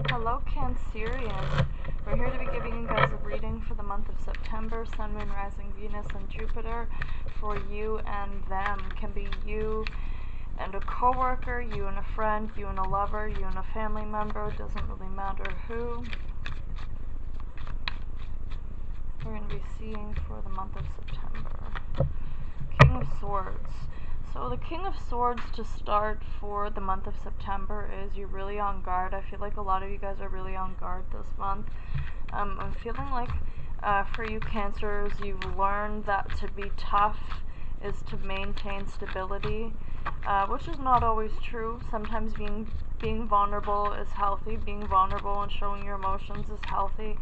Hello, Cancerians. We're here to be giving you guys a reading for the month of September, Sun, Moon, Rising, Venus, and Jupiter for you and them. Can be you and a coworker, you and a friend, you and a lover, you and a family member, doesn't really matter who. We're going to be seeing for the month of September. King of Swords. So the King of Swords to start for the month of September is you're really on guard. I feel like a lot of you guys are really on guard this month. I'm feeling like for you Cancers, you've learned that to be tough is to maintain stability, which is not always true. Sometimes being vulnerable is healthy. Being vulnerable and showing your emotions is healthy.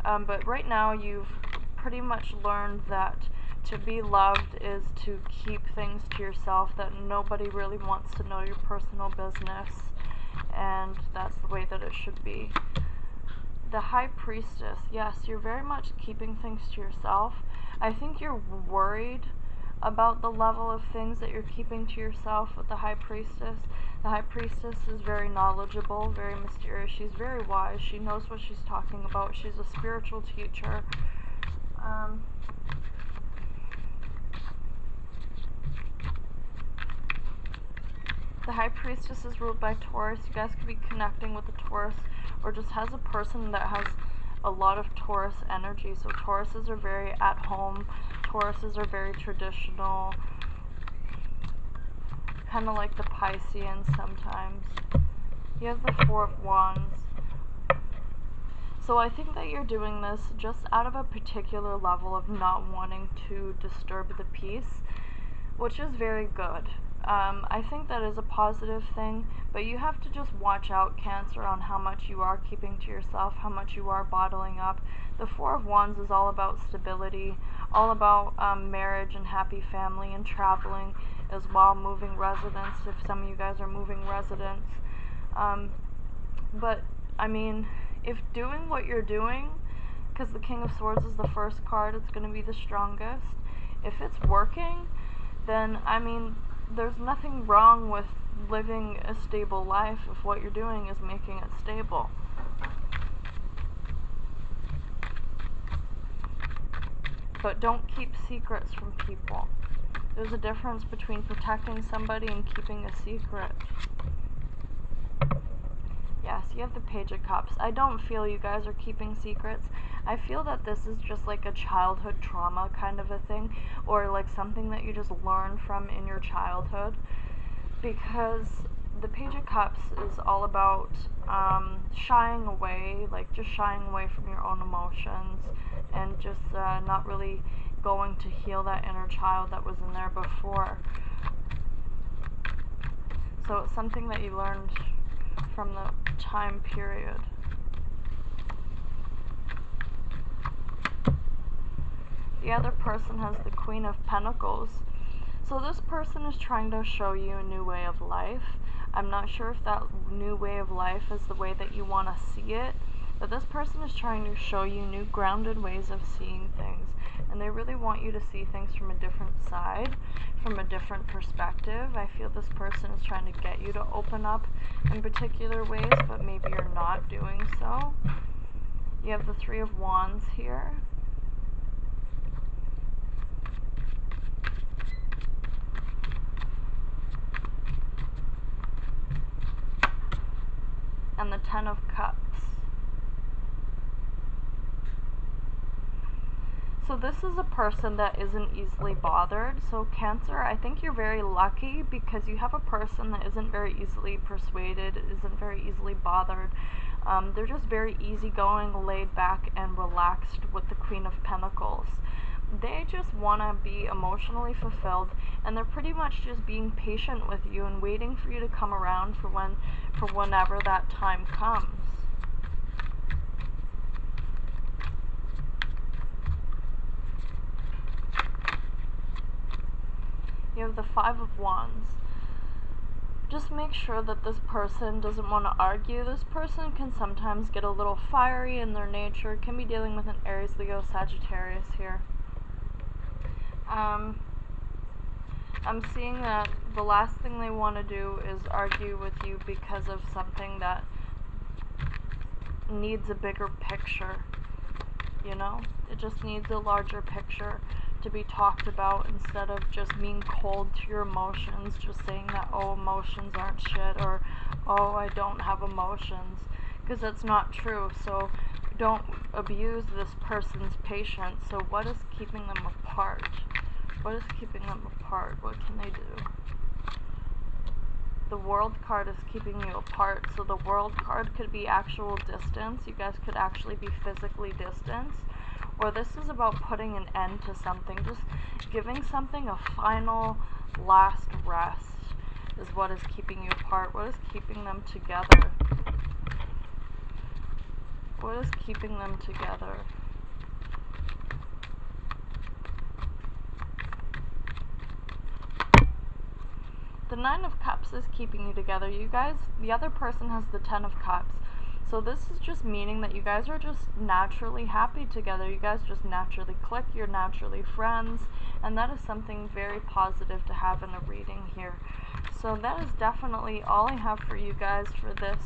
But right now you've pretty much learned that to be loved is to keep things to yourself, that nobody really wants to know your personal business, and that's the way that it should be. The High Priestess, yes, you're very much keeping things to yourself. I think you're worried about the level of things that you're keeping to yourself with the High Priestess. The High Priestess is very knowledgeable, very mysterious. She's very wise. She knows what she's talking about. She's a spiritual teacher. The High Priestess is ruled by Taurus. You guys could be connecting with a Taurus, or just has a person that has a lot of Taurus energy. So Tauruses are very at home. Tauruses are very traditional. Kind of like the Pisceans sometimes. You have the Four of Wands. So I think that you're doing this just out of a particular level of not wanting to disturb the peace, which is very good. I think that is a positive thing, but you have to just watch out, Cancer, on how much you are keeping to yourself, how much you are bottling up. The Four of Wands is all about stability, all about marriage and happy family and traveling as well, moving residence, if some of you guys are moving residence. But, I mean, if doing what you're doing, because the King of Swords is the first card, it's going to be the strongest. If it's working, then, I mean, there's nothing wrong with living a stable life if what you're doing is making it stable. But don't keep secrets from people. There's a difference between protecting somebody and keeping a secret. Yes, you have the Page of Cups. I don't feel you guys are keeping secrets. I feel that this is just like a childhood trauma kind of a thing, or like something that you just learned from in your childhood, because the Page of Cups is all about shying away, like just shying away from your own emotions, and just not really going to heal that inner child that was in there before. So it's something that you learned from the time period. The other person has the Queen of Pentacles. So this person is trying to show you a new way of life. I'm not sure if that new way of life is the way that you want to see it, but this person is trying to show you new grounded ways of seeing things, and they really want you to see things from a different side, from a different perspective. I feel this person is trying to get you to open up in particular ways, but maybe you're not doing so. You have the Three of Wands here. And the Ten of Cups. So this is a person that isn't easily bothered. So Cancer, I think you're very lucky because you have a person that isn't very easily persuaded, isn't very easily bothered. They're just very easygoing, laid back, and relaxed with the Queen of Pentacles. They just want to be emotionally fulfilled, and they're pretty much just being patient with you and waiting for you to come around for whenever that time comes. You have the Five of Wands. Just make sure that this person doesn't want to argue. This person can sometimes get a little fiery in their nature. Can be dealing with an Aries, Leo, Sagittarius here. I'm seeing that the last thing they want to do is argue with you because of something that needs a bigger picture, you know? It just needs a larger picture to be talked about instead of just being cold to your emotions, just saying that, oh, emotions aren't shit, or, oh, I don't have emotions, because that's not true. So don't abuse this person's patience. So what is keeping them apart? What is keeping them apart? What can they do? The World card is keeping you apart. So the World card could be actual distance. You guys could actually be physically distanced. Or this is about putting an end to something. Just giving something a final, last rest is what is keeping you apart. What is keeping them together? What is keeping them together? The Nine of Cups is keeping you together. You guys, the other person has the Ten of Cups. So this is just meaning that you guys are just naturally happy together. You guys just naturally click. You're naturally friends. And that is something very positive to have in a reading here. So that is definitely all I have for you guys for this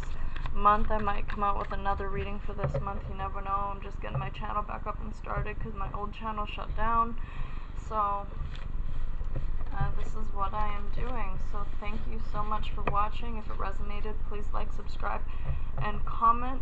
month. I might come out with another reading for this month. You never know. I'm just getting my channel back up and started because my old channel shut down. So this is what I am doing. So thank you so much for watching. If it resonated, please like, subscribe, and comment.